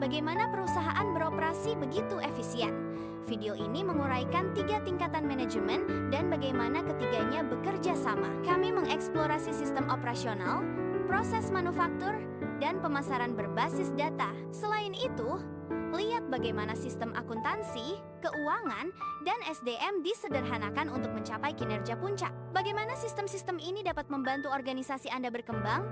bagaimana perusahaan beroperasi begitu efisien. Video ini menguraikan 3 tingkatan manajemen dan bagaimana ketiganya bekerja sama. Kami mengeksplorasi sistem operasional, proses manufaktur, dan pemasaran berbasis data. Selain itu, lihat bagaimana sistem akuntansi, keuangan, dan SDM disederhanakan untuk mencapai kinerja puncak. Bagaimana sistem-sistem ini dapat membantu organisasi Anda berkembang?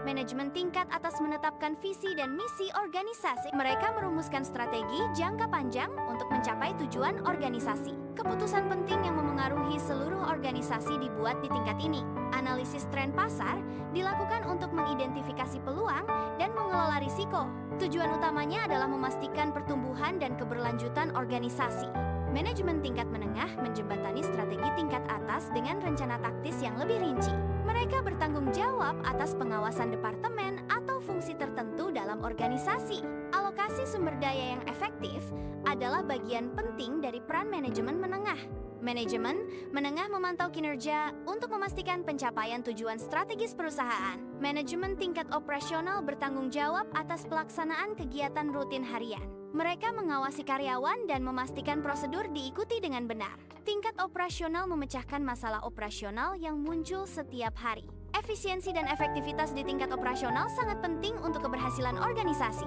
Manajemen tingkat atas menetapkan visi dan misi organisasi. Mereka merumuskan strategi jangka panjang untuk mencapai tujuan organisasi. Keputusan penting yang memengaruhi seluruh organisasi dibuat di tingkat ini. Analisis tren pasar dilakukan untuk mengidentifikasi peluang dan mengelola risiko. Tujuan utamanya adalah memastikan pertumbuhan dan keberlanjutan organisasi. Manajemen tingkat menengah menjembatani strategi tingkat atas dengan rencana taktis yang lebih rinci. Mereka bertanggung jawab atas pengawasan departemen atau fungsi tertentu dalam organisasi. Alokasi sumber daya yang efektif adalah bagian penting dari peran manajemen menengah. Manajemen menengah memantau kinerja untuk memastikan pencapaian tujuan strategis perusahaan. Manajemen tingkat operasional bertanggung jawab atas pelaksanaan kegiatan rutin harian. Mereka mengawasi karyawan dan memastikan prosedur diikuti dengan benar. Tingkat operasional memecahkan masalah operasional yang muncul setiap hari. Efisiensi dan efektivitas di tingkat operasional sangat penting untuk keberhasilan organisasi.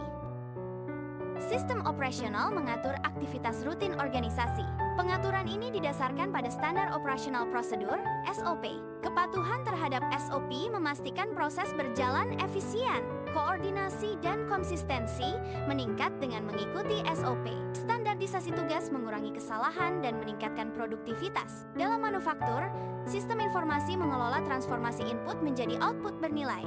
Sistem operasional mengatur aktivitas rutin organisasi. Pengaturan ini didasarkan pada standar operasional prosedur (SOP). Kepatuhan terhadap SOP memastikan proses berjalan efisien. Koordinasi dan konsistensi meningkat dengan mengikuti SOP. Standarisasi tugas mengurangi kesalahan dan meningkatkan produktivitas. Dalam manufaktur, sistem informasi mengelola transformasi input menjadi output bernilai.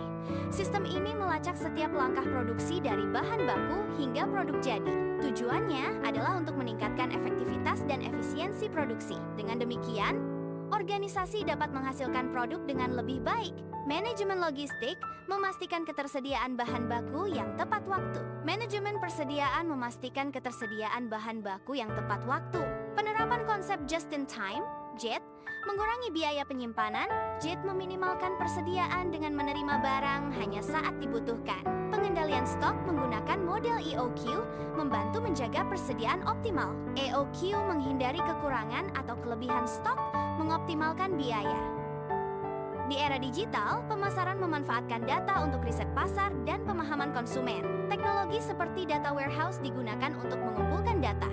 Sistem ini melacak setiap langkah produksi dari bahan baku hingga produk jadi. Tujuannya adalah untuk meningkatkan efektivitas dan efisiensi produksi. Dengan demikian, organisasi dapat menghasilkan produk dengan lebih baik. Manajemen logistik memastikan ketersediaan bahan baku yang tepat waktu. Manajemen persediaan memastikan ketersediaan bahan baku yang tepat waktu. Penerapan konsep just-in-time, JIT, mengurangi biaya penyimpanan. JIT meminimalkan persediaan dengan menerima barang hanya saat dibutuhkan. Pengendalian stok menggunakan model EOQ membantu menjaga persediaan optimal. EOQ menghindari kekurangan atau kelebihan stok, mengoptimalkan biaya. Di era digital, pemasaran memanfaatkan data untuk riset pasar dan pemahaman konsumen. Teknologi seperti data warehouse digunakan untuk mengumpulkan data.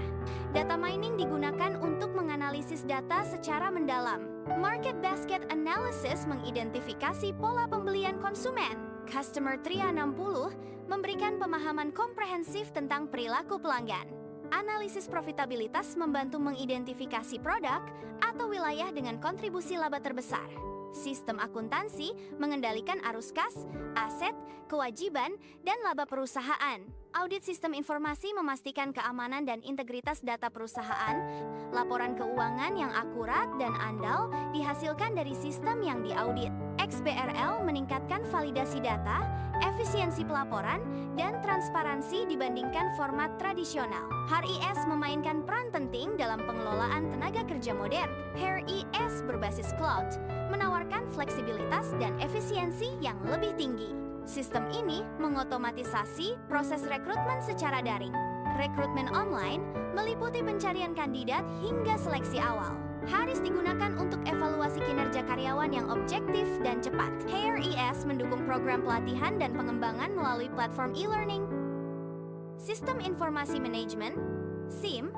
Data mining digunakan untuk menganalisis data secara mendalam. Market basket analysis mengidentifikasi pola pembelian konsumen. Customer 360 memberikan pemahaman komprehensif tentang perilaku pelanggan. Analisis profitabilitas membantu mengidentifikasi produk atau wilayah dengan kontribusi laba terbesar. Sistem akuntansi mengendalikan arus kas, aset, kewajiban, dan laba perusahaan. Audit sistem informasi memastikan keamanan dan integritas data perusahaan. Laporan keuangan yang akurat dan andal dihasilkan dari sistem yang diaudit. XBRL meningkatkan validasi data, efisiensi pelaporan, dan transparansi dibandingkan format tradisional. HRIS memainkan peran penting dalam pengelolaan tenaga kerja modern. HRIS berbasis cloud, menawarkan fleksibilitas dan efisiensi yang lebih tinggi. Sistem ini mengotomatisasi proses rekrutmen secara daring. Rekrutmen online meliputi pencarian kandidat hingga seleksi awal. HRIS digunakan untuk evaluasi kinerja karyawan yang objektif dan cepat. HRIS mendukung program pelatihan dan pengembangan melalui platform e-learning. Sistem Informasi Manajemen, SIM,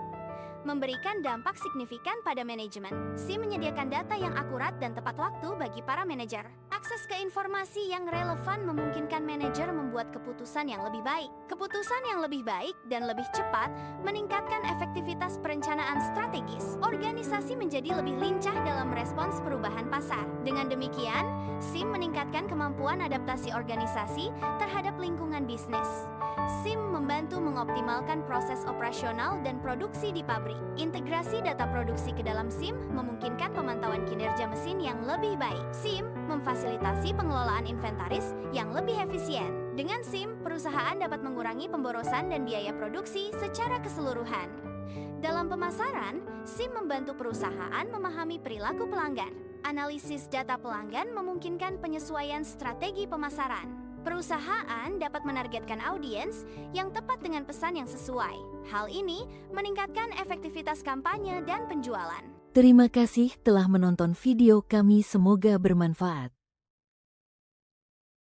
memberikan dampak signifikan pada manajemen. SIM menyediakan data yang akurat dan tepat waktu bagi para manajer. Akses ke informasi yang relevan memungkinkan manajer membuat keputusan yang lebih baik. Keputusan yang lebih baik dan lebih cepat meningkatkan efektivitas perencanaan strategis. Organisasi menjadi lebih lincah dalam respons perubahan pasar. Dengan demikian, SIM meningkatkan kemampuan adaptasi organisasi terhadap lingkungan bisnis. SIM membantu mengoptimalkan proses operasional dan produksi di pabrik. Integrasi data produksi ke dalam SIM memungkinkan pemantauan kinerja mesin yang lebih baik. SIM memfasilitasi pengelolaan inventaris yang lebih efisien. Dengan SIM, perusahaan dapat mengurangi pemborosan dan biaya produksi secara keseluruhan. Dalam pemasaran, SIM membantu perusahaan memahami perilaku pelanggan. Analisis data pelanggan memungkinkan penyesuaian strategi pemasaran. Perusahaan dapat menargetkan audiens yang tepat dengan pesan yang sesuai. Hal ini meningkatkan efektivitas kampanye dan penjualan. Terima kasih telah menonton video kami, semoga bermanfaat.